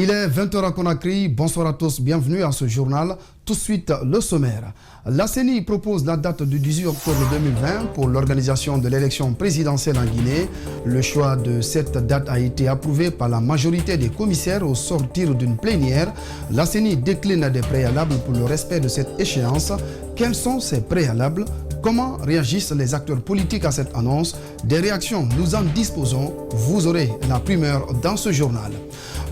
Il est 20h à Conakry. Bonsoir à tous, bienvenue à ce journal. Tout de suite, le sommaire. La CENI propose la date du 18 octobre 2020 pour l'organisation de l'élection présidentielle en Guinée. Le choix de cette date a été approuvé par la majorité des commissaires au sortir d'une plénière. La CENI décline des préalables pour le respect de cette échéance. Quels sont ces préalables ? Comment réagissent les acteurs politiques à cette annonce? Des réactions, nous en disposons. Vous aurez la primeur dans ce journal.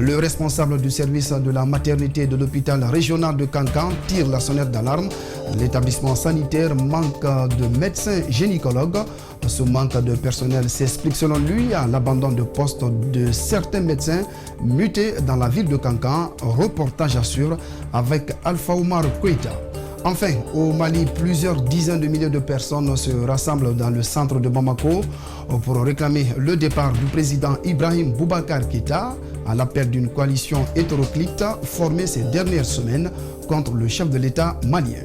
Le responsable du service de la maternité de l'hôpital régional de Kankan tire la sonnette d'alarme. L'établissement sanitaire manque de médecins gynécologues. Ce manque de personnel s'explique selon lui à l'abandon de postes de certains médecins mutés dans la ville de Kankan. Reportage assure avec Alpha Oumar Kouita. Enfin, au Mali, plusieurs dizaines de milliers de personnes se rassemblent dans le centre de Bamako pour réclamer le départ du président Ibrahim Boubacar Keïta à l'appel d'une coalition hétéroclite formée ces dernières semaines contre le chef de l'État malien.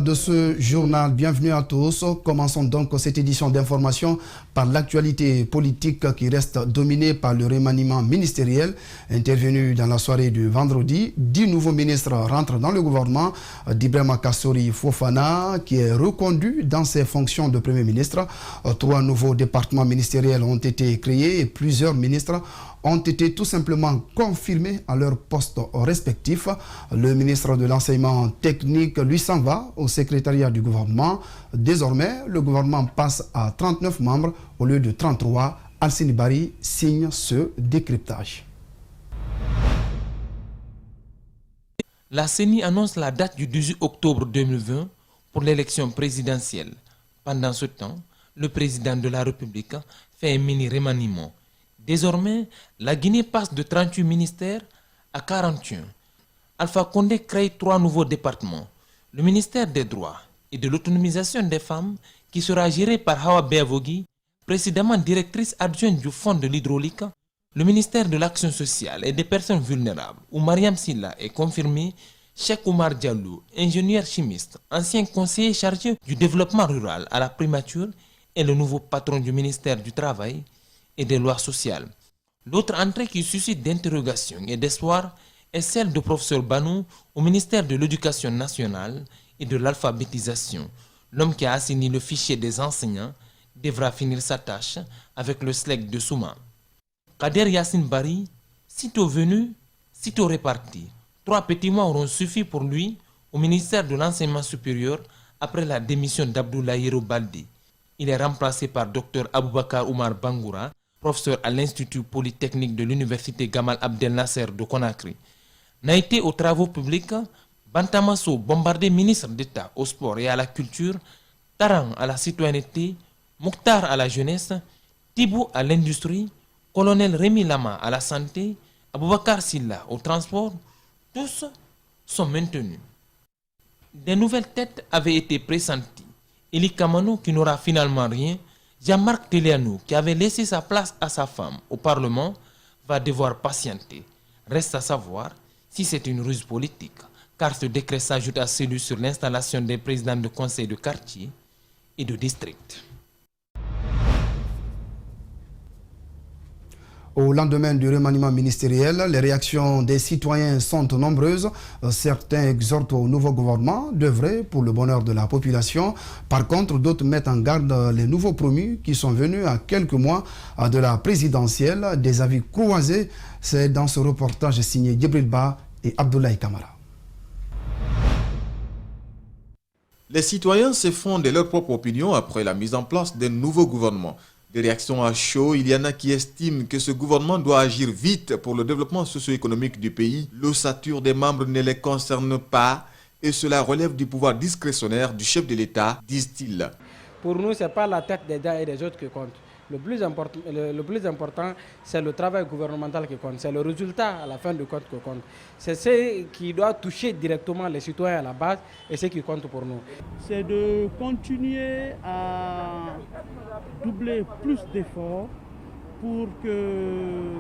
De ce journal, bienvenue à tous. Commençons donc cette édition d'information par l'actualité politique qui reste dominée par le remaniement ministériel. Intervenu dans la soirée du vendredi, 10 nouveaux ministres rentrent dans le gouvernement d'Ibrahima Kassori Fofana qui est reconduit dans ses fonctions de Premier ministre. 3 nouveaux départements ministériels ont été créés et plusieurs ministres ont été tout simplement confirmés à leurs postes respectifs. Le ministre de l'Enseignement technique lui s'en va au secrétariat du gouvernement. Désormais, le gouvernement passe à 39 membres au lieu de 33. Alcine Bari signe ce décryptage. La CENI annonce la date du 18 octobre 2020 pour l'élection présidentielle. Pendant ce temps, le président de la République fait un mini-remaniement. Désormais, la Guinée passe de 38 ministères à 41. Alpha Condé crée 3 nouveaux départements. Le ministère des Droits et de l'Autonomisation des femmes, qui sera géré par Hawa Beavogui, précédemment directrice adjointe du Fonds de l'hydraulique. Le ministère de l'Action sociale et des personnes vulnérables, où Mariam Silla est confirmé, Cheikh Oumar Diallo, ingénieur chimiste, ancien conseiller chargé du développement rural à la primature, est le nouveau patron du ministère du Travail et des lois sociales. L'autre entrée qui suscite d'interrogation et d'espoir est celle de professeur Banou au ministère de l'Éducation nationale et de l'alphabétisation. L'homme qui a assigné le fichier des enseignants devra finir sa tâche avec le SLEC de Souma. Kader Yassine Bari, sitôt venu, sitôt réparti. 3 petits mois auront suffi pour lui au ministère de l'Enseignement supérieur après la démission d'Abdoulaye Baldi. Il est remplacé par Dr Aboubakar Oumar Bangoura, professeur à l'Institut Polytechnique de l'Université Gamal Abdel Nasser de Conakry. Naïté aux travaux publics, Bantamasso bombardé ministre d'État au sport et à la culture, Taran à la citoyenneté, Mokhtar à la jeunesse, Thibou à l'industrie, colonel Rémi Lama à la santé, Aboubakar Silla au transport, tous sont maintenus. Des nouvelles têtes avaient été pressenties. Eli Kamano qui n'aura finalement rien, Jean-Marc Téléanou qui avait laissé sa place à sa femme au Parlement va devoir patienter. Reste à savoir si c'est une ruse politique, car ce décret s'ajoute à celui sur l'installation des présidents de conseils de quartier et de district. Au lendemain du remaniement ministériel, les réactions des citoyens sont nombreuses. Certains exhortent au nouveau gouvernement d'œuvrer pour le bonheur de la population. Par contre, d'autres mettent en garde les nouveaux promus qui sont venus à quelques mois de la présidentielle. Des avis croisés, c'est dans ce reportage signé Djibril Ba et Abdoulaye Kamara. Les citoyens se font de leur propre opinion après la mise en place d'un nouveau gouvernement. Des réactions à chaud, il y en a qui estiment que ce gouvernement doit agir vite pour le développement socio-économique du pays. L'ossature des membres ne les concerne pas et cela relève du pouvoir discrétionnaire du chef de l'État, disent-ils. Pour nous, ce n'est pas la tête des uns et des autres qui compte. Le plus important, c'est le travail gouvernemental qui compte. C'est le résultat à la fin du compte qui compte. C'est ce qui doit toucher directement les citoyens à la base et ce qui compte pour nous. C'est de continuer à doubler plus d'efforts pour que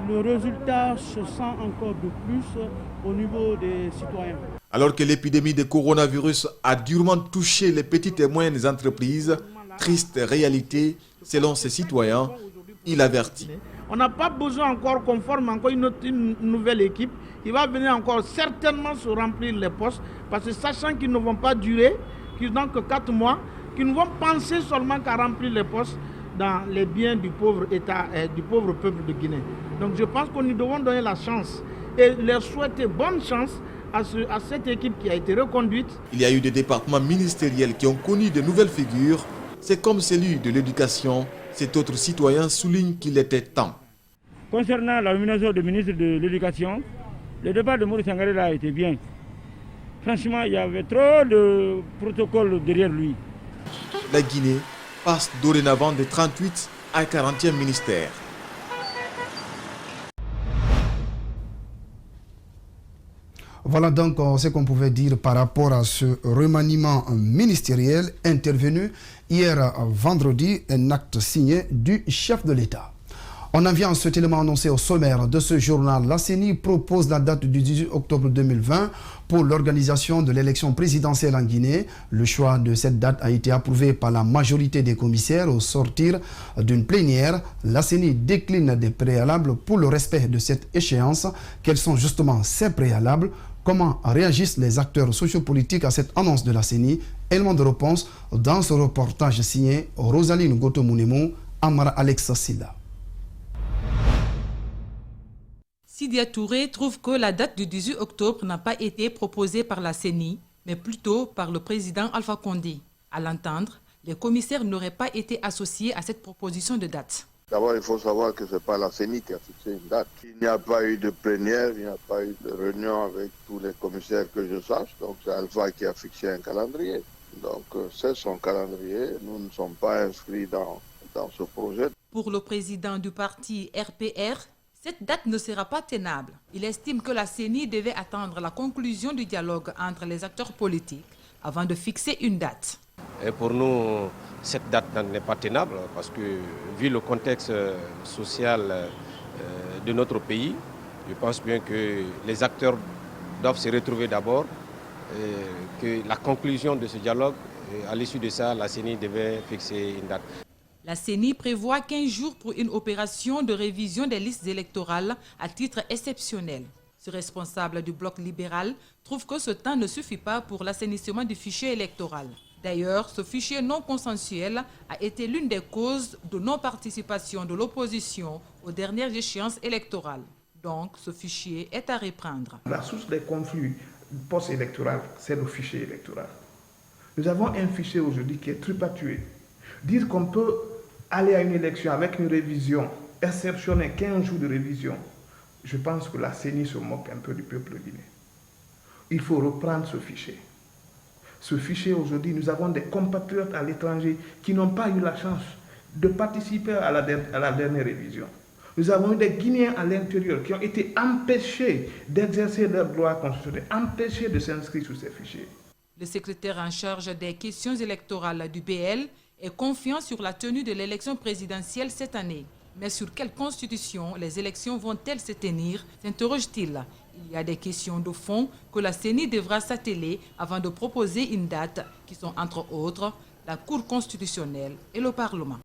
le résultat se sent encore de plus au niveau des citoyens. Alors que l'épidémie de coronavirus a durement touché les petites et moyennes entreprises, Triste réalité, selon ses citoyens, il avertit. On n'a pas besoin encore qu'on forme encore une nouvelle équipe qui va venir encore certainement se remplir les postes parce que sachant qu'ils ne vont pas durer, qu'ils n'ont que 4 mois, qu'ils ne vont penser seulement qu'à remplir les postes dans les biens du pauvre État et du pauvre peuple de Guinée. Donc je pense qu'on nous devons donner la chance et leur souhaiter bonne chance à cette équipe qui a été reconduite. Il y a eu des départements ministériels qui ont connu de nouvelles figures. C'est comme celui de l'éducation. Cet autre citoyen souligne qu'il était temps. Concernant la nomination du ministre de l'Éducation, le départ de Maurice Sangaré a été bien. Franchement, il y avait trop de protocoles derrière lui. La Guinée passe dorénavant de 38 à 40e ministère. Voilà donc ce qu'on pouvait dire par rapport à ce remaniement ministériel intervenu hier vendredi, un acte signé du chef de l'État. On en vient à cet élément annoncé au sommaire de ce journal. La CENI propose la date du 18 octobre 2020 pour l'organisation de l'élection présidentielle en Guinée. Le choix de cette date a été approuvé par la majorité des commissaires au sortir d'une plénière. La CENI décline des préalables pour le respect de cette échéance. Quels sont justement ces préalables? Comment réagissent les acteurs sociopolitiques à cette annonce de la CENI? Élément de réponse dans ce reportage signé Rosaline Goto-Mounemo, Amara Alexa Silla. Sidia Touré trouve que la date du 18 octobre n'a pas été proposée par la CENI, mais plutôt par le président Alpha Condé. À l'entendre, les commissaires n'auraient pas été associés à cette proposition de date. D'abord, il faut savoir que ce n'est pas la CENI qui a fixé une date. Il n'y a pas eu de plénière, il n'y a pas eu de réunion avec tous les commissaires que je sache. Donc, c'est Alpha qui a fixé un calendrier. Donc, c'est son calendrier. Nous ne sommes pas inscrits dans ce projet. Pour le président du parti RPR, cette date ne sera pas tenable. Il estime que la CENI devait attendre la conclusion du dialogue entre les acteurs politiques avant de fixer une date. Et pour nous, cette date n'est pas tenable parce que, vu le contexte social de notre pays, je pense bien que les acteurs doivent se retrouver d'abord, que la conclusion de ce dialogue, à l'issue de ça, la CENI devait fixer une date. La CENI prévoit 15 jours pour une opération de révision des listes électorales à titre exceptionnel. Ce responsable du bloc libéral trouve que ce temps ne suffit pas pour l'assainissement du fichier électoral. D'ailleurs, ce fichier non consensuel a été l'une des causes de non-participation de l'opposition aux dernières échéances électorales. Donc, ce fichier est à reprendre. La source des conflits post-électoraux, c'est le fichier électoral. Nous avons un fichier aujourd'hui qui est tripatué. Dire qu'on peut aller à une élection avec une révision, exceptionnelle, 15 jours de révision, je pense que la CENI se moque un peu du peuple guinéen. Il faut reprendre ce fichier. Ce fichier, aujourd'hui, nous avons des compatriotes à l'étranger qui n'ont pas eu la chance de participer à la dernière révision. Nous avons eu des Guinéens à l'intérieur qui ont été empêchés d'exercer leurs droits constitutionnels, empêchés de s'inscrire sur ces fichiers. Le secrétaire en charge des questions électorales du BL est confiant sur la tenue de l'élection présidentielle cette année. Mais sur quelle constitution les élections vont-elles se tenir, s'interroge-t-il. Il y a des questions de fond que la CENI devra s'atteler avant de proposer une date, qui sont entre autres la Cour constitutionnelle et le Parlement.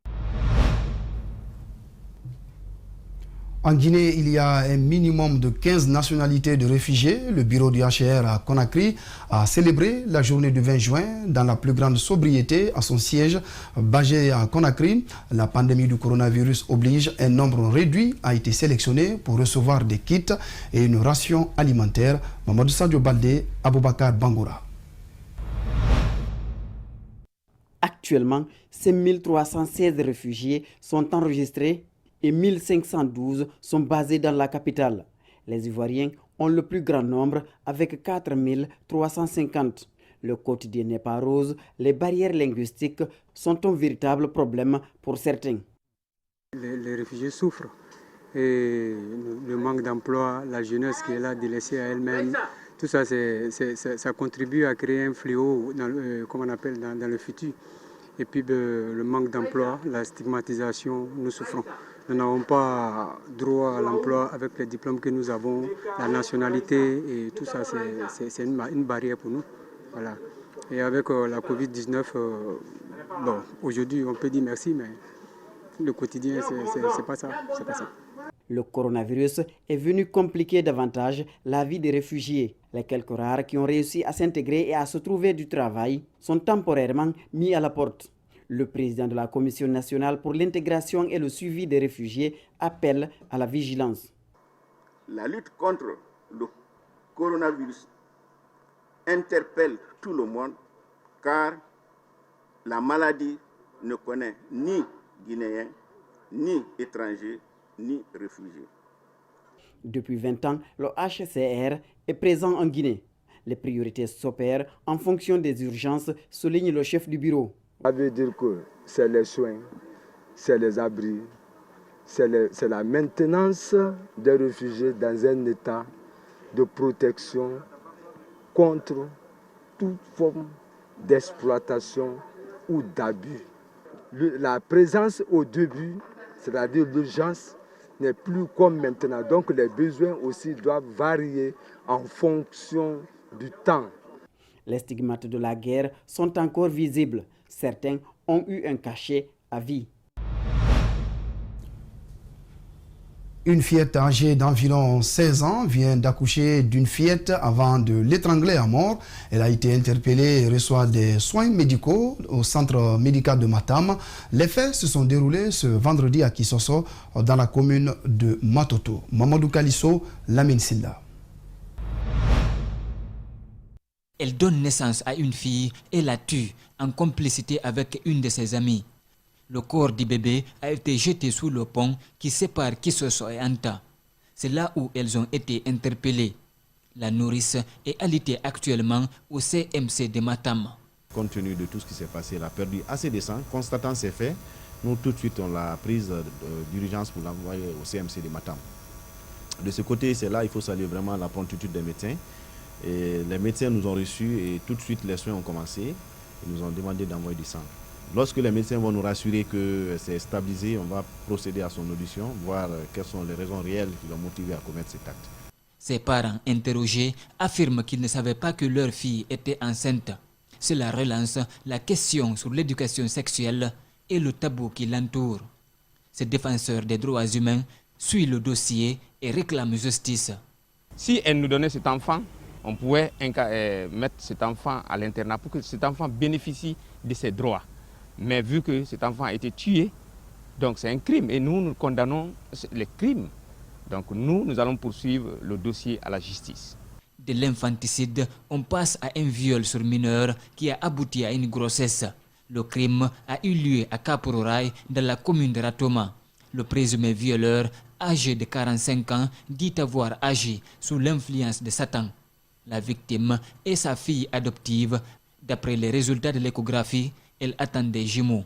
En Guinée, il y a un minimum de 15 nationalités de réfugiés. Le bureau du HCR à Conakry a célébré la journée du 20 juin dans la plus grande sobriété à son siège basé à Conakry. La pandémie du coronavirus oblige, un nombre réduit a été sélectionné pour recevoir des kits et une ration alimentaire. Mamadou Sadio Baldé, Aboubakar Bangoura. Actuellement, 5316 réfugiés sont enregistrés et 1512 sont basés dans la capitale. Les Ivoiriens ont le plus grand nombre avec 4350. Le quotidien n'est pas rose, les barrières linguistiques sont un véritable problème pour certains. Les réfugiés souffrent et le manque d'emploi, la jeunesse qui est là délaissée à elle-même, tout ça, ça contribue à créer un fléau dans le futur. Et puis le manque d'emploi, la stigmatisation, nous souffrons. Nous n'avons pas droit à l'emploi avec les diplômes que nous avons, la nationalité et tout ça, c'est une barrière pour nous. Voilà. Et avec la Covid-19, Bon, aujourd'hui, on peut dire merci, mais le quotidien, c'est pas ça. C'est pas ça. Le coronavirus est venu compliquer davantage la vie des réfugiés. Les quelques rares qui ont réussi à s'intégrer et à se trouver du travail sont temporairement mis à la porte. Le président de la Commission nationale pour l'intégration et le suivi des réfugiés appelle à la vigilance. La lutte contre le coronavirus interpelle tout le monde car la maladie ne connaît ni Guinéens, ni étrangers, ni réfugiés. Depuis 20 ans, le HCR est présent en Guinée. Les priorités s'opèrent en fonction des urgences, souligne le chef du bureau. Ça veut dire que c'est les soins, c'est les abris, c'est la maintenance des réfugiés dans un état de protection contre toute forme d'exploitation ou d'abus. La présence au début, c'est-à-dire l'urgence, n'est plus comme maintenant. Donc les besoins aussi doivent varier en fonction du temps. Les stigmates de la guerre sont encore visibles. Certains ont eu un cachet à vie. Une fillette âgée d'environ 16 ans vient d'accoucher d'une fillette avant de l'étrangler à mort. Elle a été interpellée et reçoit des soins médicaux au centre médical de Matam. Les faits se sont déroulés ce vendredi à Kisosso, dans la commune de Matoto. Mamadou Kalisso, Lamine Silla. Elle donne naissance à une fille et la tue en complicité avec une de ses amies. Le corps du bébé a été jeté sous le pont qui sépare Kisosso et Anta. C'est là où elles ont été interpellées. La nourrice est alitée actuellement au CMC de Matam. Compte tenu de tout ce qui s'est passé, elle a perdu assez de sang. Constatant ces faits, nous tout de suite on l'a prise d'urgence pour l'envoyer au CMC de Matam. De ce côté, c'est là il faut saluer vraiment la promptitude des médecins. Et les médecins nous ont reçus et tout de suite les soins ont commencé. Ils nous ont demandé d'envoyer du sang. Lorsque les médecins vont nous rassurer que c'est stabilisé, on va procéder à son audition, voir quelles sont les raisons réelles qui l'ont motivé à commettre cet acte. Ses parents interrogés affirment qu'ils ne savaient pas que leur fille était enceinte. Cela relance la question sur l'éducation sexuelle et le tabou qui l'entoure. Ce défenseur des droits humains suit le dossier et réclame justice. Si elle nous donnait cet enfant, on pouvait mettre cet enfant à l'internat pour que cet enfant bénéficie de ses droits. Mais vu que cet enfant a été tué, donc c'est un crime et nous condamnons les crimes. Donc nous allons poursuivre le dossier à la justice. De l'infanticide, on passe à un viol sur mineur qui a abouti à une grossesse. Le crime a eu lieu à Kapuroraï, dans la commune de Ratoma. Le présumé violeur, âgé de 45 ans, dit avoir agi sous l'influence de Satan. La victime est sa fille adoptive. D'après les résultats de l'échographie, elle attend des jumeaux.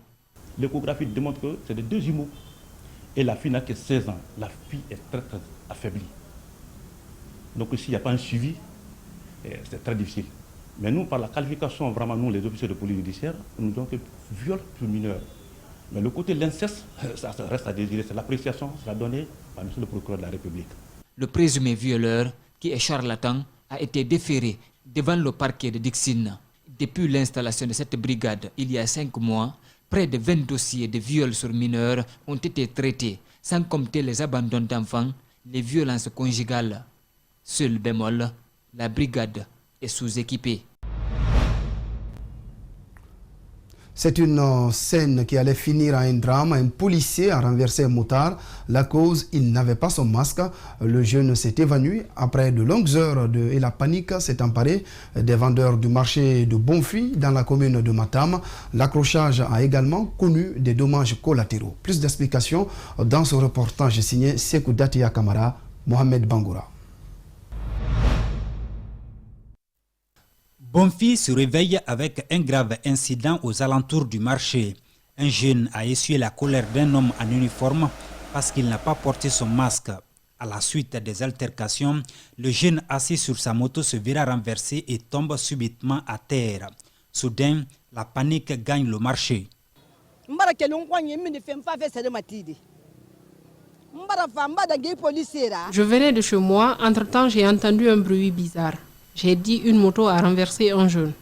L'échographie démontre que c'est des 2 jumeaux. Et la fille n'a que 16 ans. La fille est très affaiblie. Donc s'il n'y a pas un suivi, c'est très difficile. Mais nous, par la qualification, vraiment, nous, les officiers de police judiciaire, nous disons que viol sur mineur. Mais le côté de l'inceste, ça reste à désirer. C'est l'appréciation sera donnée par M. le procureur de la République. Le présumé violeur, qui est charlatan, a été déféré devant le parquet de Dixine. Depuis l'installation de cette brigade, il y a 5 mois, près de 20 dossiers de viols sur mineurs ont été traités, sans compter les abandons d'enfants, les violences conjugales. Seul bémol, la brigade est sous-équipée. C'est une scène qui allait finir à un drame. Un policier a renversé un motard. La cause, il n'avait pas son masque. Le jeune s'est évanoui après de longues heures et la panique s'est emparée des vendeurs du marché de Bonfi dans la commune de Matam. L'accrochage a également connu des dommages collatéraux. Plus d'explications dans ce reportage signé Sekou Datia Kamara, Mohamed Bangoura. Bonfi se réveille avec un grave incident aux alentours du marché. Un jeune a essuyé la colère d'un homme en uniforme parce qu'il n'a pas porté son masque. À la suite des altercations, le jeune assis sur sa moto se verra renversé et tombe subitement à terre. Soudain, la panique gagne le marché. Je venais de chez moi, entre-temps j'ai entendu un bruit bizarre. J'ai dit une moto a renversé un jeune.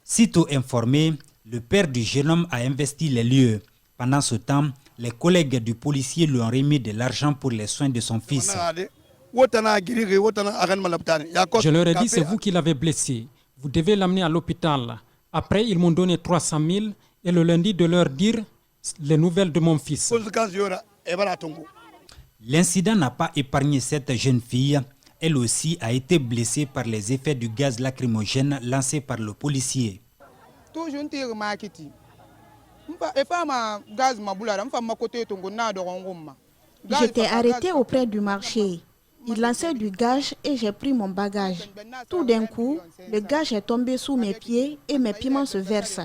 Sitôt informé, le père du jeune homme a investi les lieux. Pendant ce temps, les collègues du policier lui ont remis de l'argent pour les soins de son fils. Je leur ai dit, c'est vous qui l'avez blessé. Vous devez l'amener à l'hôpital. Après, ils m'ont donné 300 000 et le lundi de leur dire les nouvelles de mon fils. L'incident n'a pas épargné cette jeune fille. Elle aussi a été blessée par les effets du gaz lacrymogène lancé par le policier. J'étais arrêté auprès du marché. Il lançait du gage et j'ai pris mon bagage. Tout d'un coup, le gage est tombé sous mes pieds et mes piments se versent.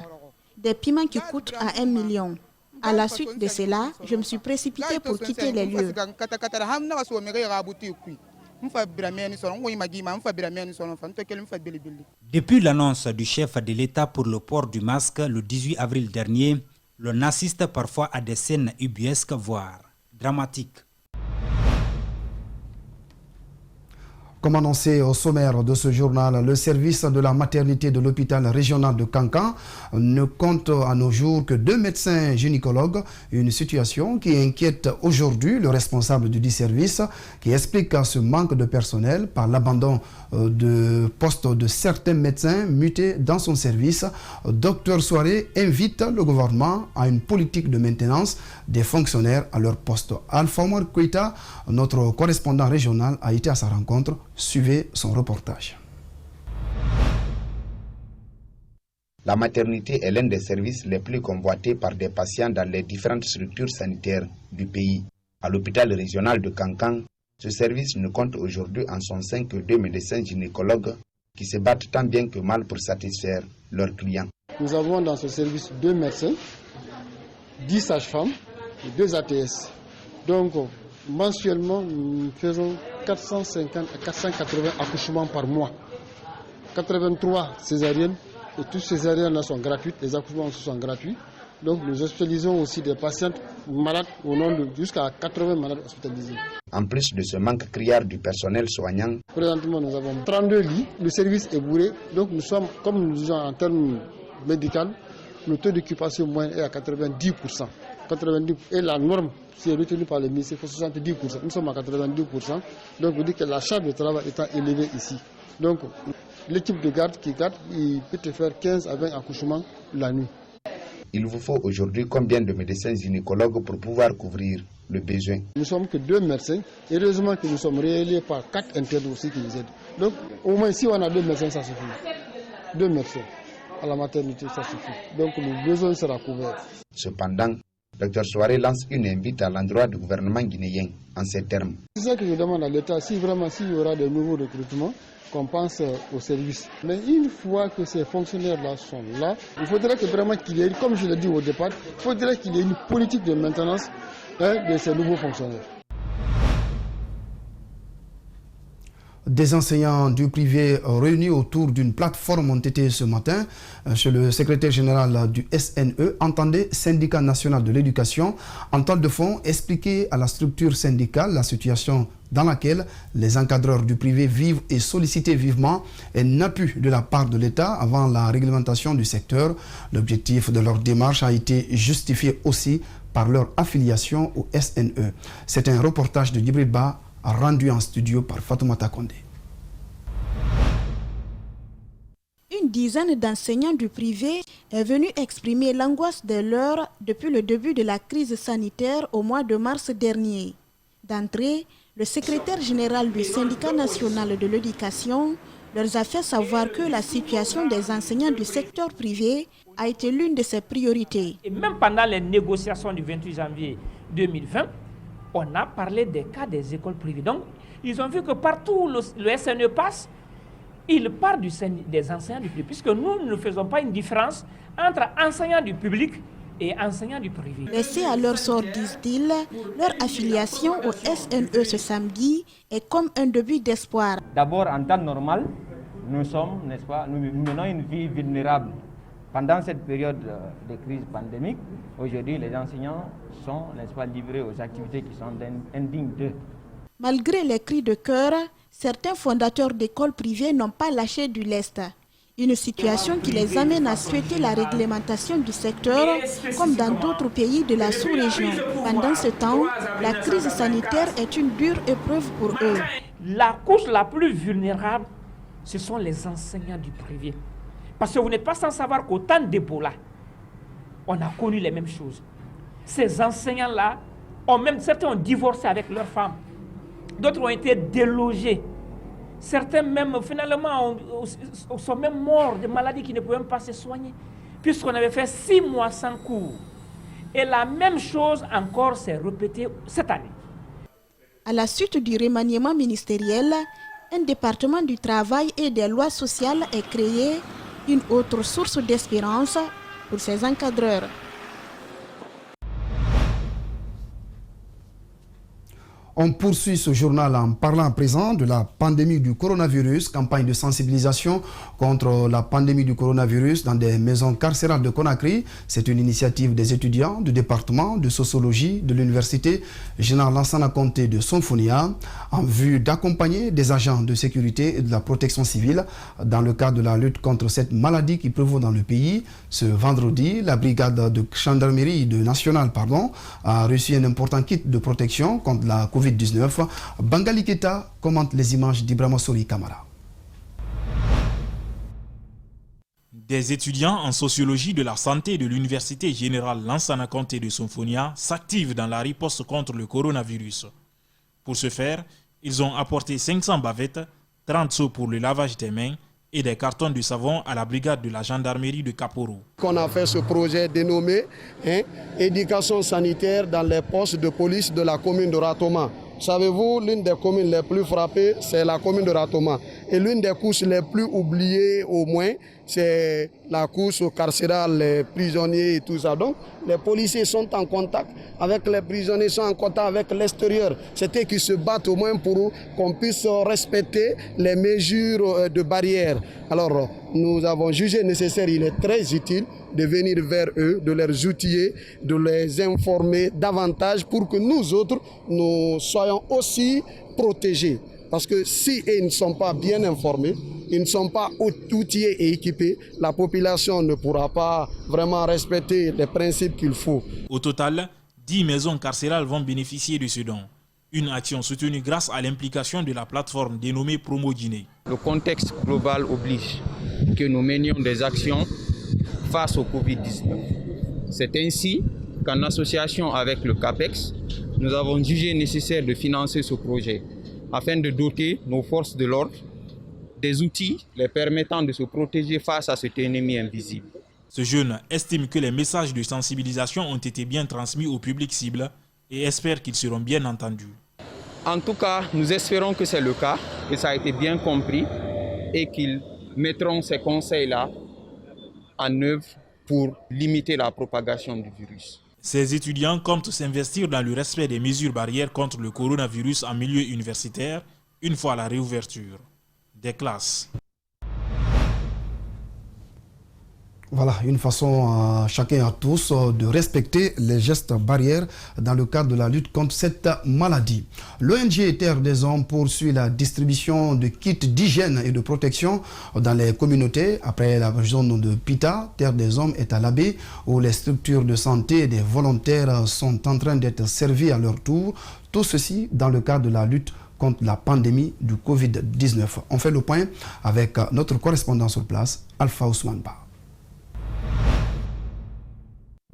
Des piments qui coûtent à 1 million. À la suite de cela, je me suis précipité pour quitter les lieux. Depuis l'annonce du chef de l'État pour le port du masque le 18 avril dernier, l'on assiste parfois à des scènes ubuesques, voire dramatiques. Comme annoncé au sommaire de ce journal, le service de la maternité de l'hôpital régional de Kankan ne compte à nos jours que 2 médecins gynécologues, une situation qui inquiète aujourd'hui le responsable du dit service, qui explique ce manque de personnel par l'abandon de postes de certains médecins mutés dans son service. Dr Soiré invite le gouvernement à une politique de maintenance des fonctionnaires à leur poste. Alpha Omar Koita, notre correspondant régional, a été à sa rencontre. Suivez son reportage. La maternité est l'un des services les plus convoités par des patients dans les différentes structures sanitaires du pays. À l'hôpital régional de Kankan, ce service ne compte aujourd'hui en son sein que 2 médecins gynécologues qui se battent tant bien que mal pour satisfaire leurs clients. Nous avons dans ce service 2 médecins, 10 sages-femmes et 2 ATS. Donc, mensuellement, nous faisons 450 à 480 accouchements par mois. 83 césariennes, et tous ces césariennes-là sont gratuites, les accouchements sont gratuits. Donc nous hospitalisons aussi des patientes malades au nom de jusqu'à 80 malades hospitalisés. En plus de ce manque criard du personnel soignant, présentement nous avons 32 lits, le service est bourré, donc nous sommes, comme nous disons en termes médicaux, le taux d'occupation moyen est à 90%. 90%. Et la norme, si elle est retenue par le ministère, c'est 70%. Nous sommes à 92%. Donc vous dites que la charge de travail étant élevée ici. Donc l'équipe de garde qui garde, il peut te faire 15 à 20 accouchements la nuit. Il vous faut aujourd'hui combien de médecins gynécologues pour pouvoir couvrir le besoin? Nous ne sommes que 2 médecins. Heureusement que nous sommes reliés par 4 internes aussi qui nous aident. Donc au moins si on a 2 médecins, ça suffit. 2 médecins à la maternité, ça suffit. Donc le besoin sera couvert. Cependant, Dr Soiré lance une invite à l'endroit du gouvernement guinéen en ces termes. C'est ça que je demande à l'État, si vraiment s'il y aura de nouveaux recrutements, qu'on pense au service. Mais une fois que ces fonctionnaires-là sont là, il faudrait que vraiment qu'il y ait, comme je l'ai dit au départ, il faudrait qu'il y ait une politique de maintenance de ces nouveaux fonctionnaires. Des enseignants du privé réunis autour d'une plateforme ont été ce matin chez le secrétaire général du SNE, entendez Syndicat national de l'éducation, en toile de fond expliquer à la structure syndicale la situation dans laquelle les encadreurs du privé vivent et solliciter vivement un appui de la part de l'État avant la réglementation du secteur. L'objectif de leur démarche a été justifié aussi par leur affiliation au SNE. C'est un reportage de Djibril Ba rendu en studio par Fatoumata Kondé. Une dizaine d'enseignants du privé est venue exprimer l'angoisse de leurs depuis le début de la crise sanitaire au mois de mars dernier. D'entrée, le secrétaire général du syndicat national de l'éducation leur a fait savoir que la situation des enseignants du secteur privé a été l'une de ses priorités. Et même pendant les négociations du 28 janvier 2020, on a parlé des cas des écoles privées. Donc, ils ont vu que partout où le SNE passe, il part des enseignants du privé, puisque nous ne faisons pas une différence entre enseignants du public et enseignants du privé. Laissés à leur sort, disent-ils, leur affiliation au SNE ce samedi est comme un début d'espoir. D'abord, en temps normal, nous sommes, n'est-ce pas, nous menons une vie vulnérable. Pendant cette période de crise pandémique, aujourd'hui, les enseignants sont, n'est-ce pas, livrés aux activités qui sont indignes d'eux. Malgré les cris de cœur, certains fondateurs d'écoles privées n'ont pas lâché du lest. Une situation qui les amène à souhaiter la réglementation du secteur, comme dans d'autres pays de la sous-région. Pendant ce temps, la crise sanitaire est une dure épreuve pour eux. La couche la plus vulnérable, ce sont les enseignants du privé. Parce que vous n'êtes pas sans savoir qu'au temps d'Ebola, on a connu les mêmes choses. Ces enseignants-là, certains ont divorcé avec leurs femmes. D'autres ont été délogés. Certains même, finalement, sont même morts de maladies qui ne pouvaient même pas se soigner, puisqu'on avait fait 6 mois sans cours. Et la même chose encore s'est répétée cette année. À la suite du remaniement ministériel, un département du travail et des lois sociales est créé, une autre source d'espérance pour ces encadreurs. On poursuit ce journal en parlant à présent de la pandémie du coronavirus, campagne de sensibilisation contre la pandémie du coronavirus dans des maisons carcérales de Conakry. C'est une initiative des étudiants du département de sociologie de l'université Général Lansana Conté de Sonfonia en vue d'accompagner des agents de sécurité et de la protection civile dans le cadre de la lutte contre cette maladie qui prévaut dans le pays. Ce vendredi, la brigade de gendarmerie nationale a reçu un important kit de protection contre la COVID-19. Bangali Keta commente les images d'Ibrahima Sori Kamara. Des étudiants en sociologie de la santé de l'université générale Lansana Conté de Sonfonia s'activent dans la riposte contre le coronavirus. Pour ce faire, ils ont apporté 500 bavettes, 30 seaux pour le lavage des mains et des cartons de savon à la brigade de la gendarmerie de Kaporo. On a fait ce projet dénommé éducation sanitaire dans les postes de police de la commune de Ratoma. Savez-vous, l'une des communes les plus frappées, c'est la commune de Ratoma. Et l'une des couches les plus oubliées au moins, c'est la couche carcérale, les prisonniers et tout ça. Donc, les policiers sont en contact avec les prisonniers, sont en contact avec l'extérieur. C'était qu'ils se battent au moins pour qu'on puisse respecter les mesures de barrière. Alors, nous avons jugé nécessaire, il est très utile de venir vers eux, de les outiller, de les informer davantage pour que nous autres, nous soyons aussi protégés. Parce que si ils ne sont pas bien informés, ils ne sont pas outillés et équipés, la population ne pourra pas vraiment respecter les principes qu'il faut. Au total, 10 maisons carcérales vont bénéficier de ce don. Une action soutenue grâce à l'implication de la plateforme dénommée Promo Guinée. Le contexte global oblige que nous menions des actions face au Covid-19. C'est ainsi qu'en association avec le CAPEX, nous avons jugé nécessaire de financer ce projet afin de doter nos forces de l'ordre des outils les permettant de se protéger face à cet ennemi invisible. Ce jeune estime que les messages de sensibilisation ont été bien transmis au public cible et espère qu'ils seront bien entendus. En tout cas, nous espérons que c'est le cas, que ça a été bien compris et qu'ils mettront ces conseils-là en œuvre pour limiter la propagation du virus. Ces étudiants comptent s'investir dans le respect des mesures barrières contre le coronavirus en milieu universitaire une fois la réouverture des classes. Voilà, une façon chacun à tous de respecter les gestes barrières dans le cadre de la lutte contre cette maladie. L'ONG Terre des Hommes poursuit la distribution de kits d'hygiène et de protection dans les communautés. Après la zone de Pita, Terre des Hommes est à Labé où les structures de santé des volontaires sont en train d'être servies à leur tour. Tout ceci dans le cadre de la lutte contre la pandémie du Covid-19. On fait le point avec notre correspondant sur place, Alpha Ousmane Ba.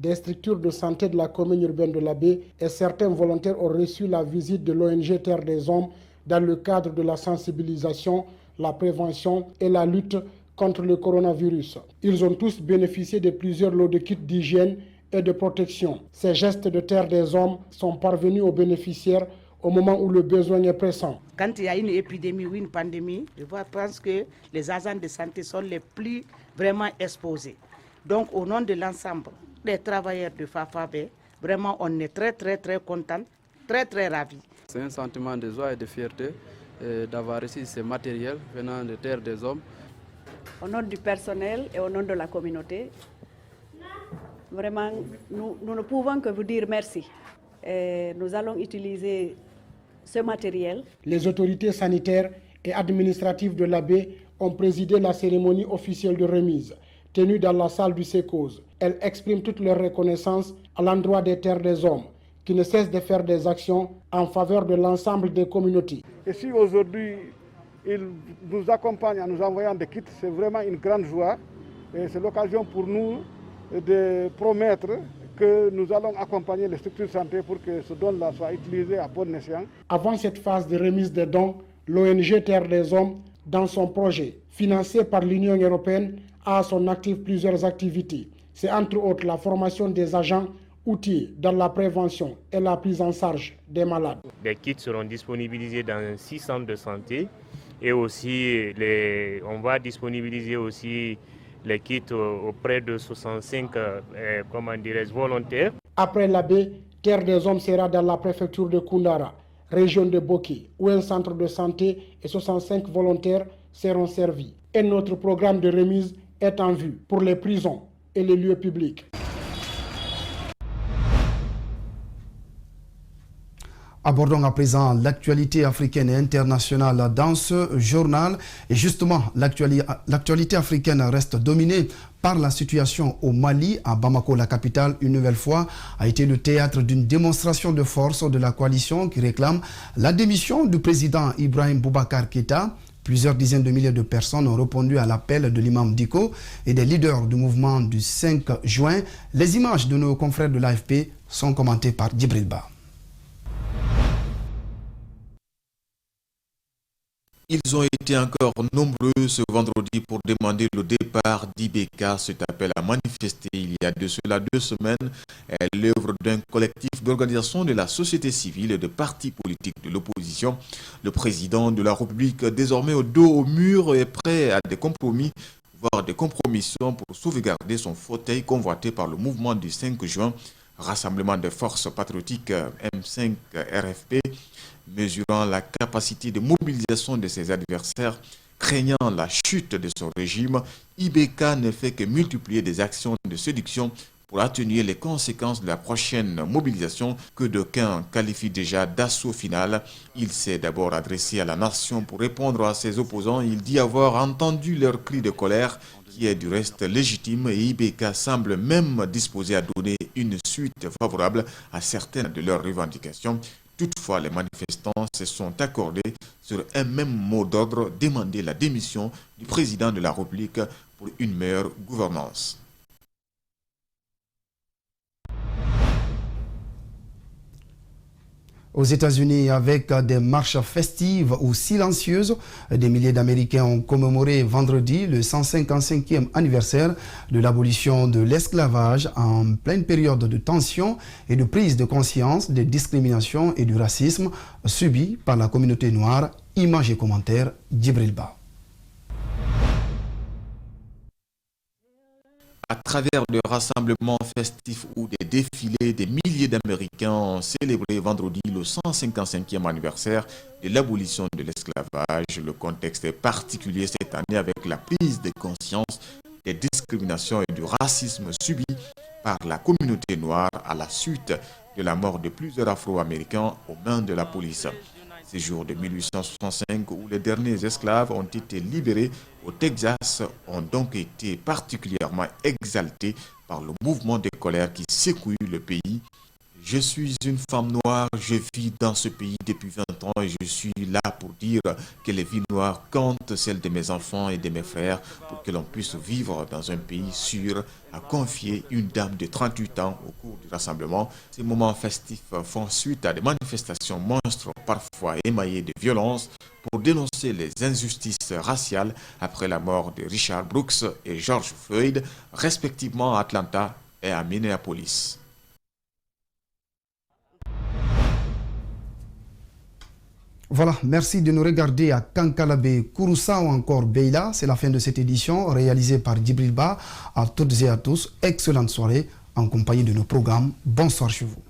Des structures de santé de la commune urbaine de Labé et certains volontaires ont reçu la visite de l'ONG Terre des Hommes dans le cadre de la sensibilisation, la prévention et la lutte contre le coronavirus. Ils ont tous bénéficié de plusieurs lots de kits d'hygiène et de protection. Ces gestes de Terre des Hommes sont parvenus aux bénéficiaires au moment où le besoin est pressant. Quand il y a une épidémie ou une pandémie, je pense que les agents de santé sont les plus vraiment exposés. Donc au nom de l'ensemble des travailleurs de Fafabé, vraiment on est très contents, très ravis. C'est un sentiment de joie et de fierté d'avoir reçu ces matériels venant de Terre des Hommes. Au nom du personnel et au nom de la communauté, vraiment nous ne pouvons que vous dire merci. Et nous allons utiliser ce matériel. Les autorités sanitaires et administratifs de la baie ont présidé la cérémonie officielle de remise, tenue dans la salle du SECOS. Elles expriment toute leur reconnaissance à l'endroit des Terres des Hommes, qui ne cessent de faire des actions en faveur de l'ensemble des communautés. Et si aujourd'hui, ils nous accompagnent en nous envoyant des kits, c'est vraiment une grande joie. Et c'est l'occasion pour nous de promettre que nous allons accompagner les structures de santé pour que ce don-là soit utilisé à bon escient. Avant cette phase de remise des dons, l'ONG Terre des Hommes, dans son projet, financé par l'Union européenne, a à son actif plusieurs activités. C'est entre autres la formation des agents outils dans la prévention et la prise en charge des malades. Des kits seront disponibilisés dans 6 centres de santé et aussi on va disponibiliser aussi les kits auprès de 65 volontaires. Après la baie, Terre des Hommes sera dans la préfecture de Koundara, région de Boki, où un centre de santé et 65 volontaires seront servis. Et notre programme de remise est en vue pour les prisons et les lieux publics. Abordons à présent l'actualité africaine et internationale dans ce journal. Et justement, l'actualité africaine reste dominée par la situation au Mali. À Bamako, la capitale, une nouvelle fois, a été le théâtre d'une démonstration de force de la coalition qui réclame la démission du président Ibrahim Boubacar Keïta. Plusieurs dizaines de milliers de personnes ont répondu à l'appel de l'imam Diko et des leaders du mouvement du 5 juin. Les images de nos confrères de l'AFP sont commentées par Djibril Ba. Ils ont été encore nombreux ce vendredi pour demander le départ d'Ibeka. Cet appel à manifester il y a de cela 2 semaines est l'œuvre d'un collectif d'organisations de la société civile et de partis politiques de l'opposition. Le président de la République, désormais au dos au mur, est prêt à des compromis, voire des compromissions pour sauvegarder son fauteuil convoité par le mouvement du 5 juin, Rassemblement des forces patriotiques M5 RFP, mesurant la capacité de mobilisation de ses adversaires, craignant la chute de son régime. Ibeka ne fait que multiplier des actions de séduction pour atténuer les conséquences de la prochaine mobilisation que d'aucuns qualifient déjà d'assaut final. Il s'est d'abord adressé à la nation pour répondre à ses opposants. Il dit avoir entendu leurs cris de colère, qui est du reste légitime, et Ibeka semble même disposé à donner une suite favorable à certaines de leurs revendications. Toutefois, les manifestants se sont accordés sur un même mot d'ordre, demander la démission du président de la République pour une meilleure gouvernance. Aux États-Unis, avec des marches festives ou silencieuses, des milliers d'Américains ont commémoré vendredi le 155e anniversaire de l'abolition de l'esclavage en pleine période de tension et de prise de conscience des discriminations et du racisme subis par la communauté noire. Images et commentaires, Djibril Ba. À travers de rassemblements festifs ou des défilés, des milliers d'Américains ont célébré vendredi le 155e anniversaire de l'abolition de l'esclavage. Le contexte est particulier cette année avec la prise de conscience des discriminations et du racisme subis par la communauté noire à la suite de la mort de plusieurs Afro-Américains aux mains de la police. Ces jours de 1865 où les derniers esclaves ont été libérés au Texas ont donc été particulièrement exaltés par le mouvement de colère qui secoue le pays. Je suis une femme noire, je vis dans ce pays depuis 20 ans et je suis là pour dire que les vies noires comptent, celles de mes enfants et de mes frères, pour que l'on puisse vivre dans un pays sûr, a confié une dame de 38 ans au cours du rassemblement. Ces moments festifs font suite à des manifestations monstres, parfois émaillées de violence, pour dénoncer les injustices raciales après la mort de Richard Brooks et George Floyd, respectivement à Atlanta et à Minneapolis. Voilà, merci de nous regarder à Kankalabé, Kouroussa ou encore Beila. C'est la fin de cette édition réalisée par Djibril Ba. À toutes et à tous, excellente soirée en compagnie de nos programmes. Bonsoir chez vous.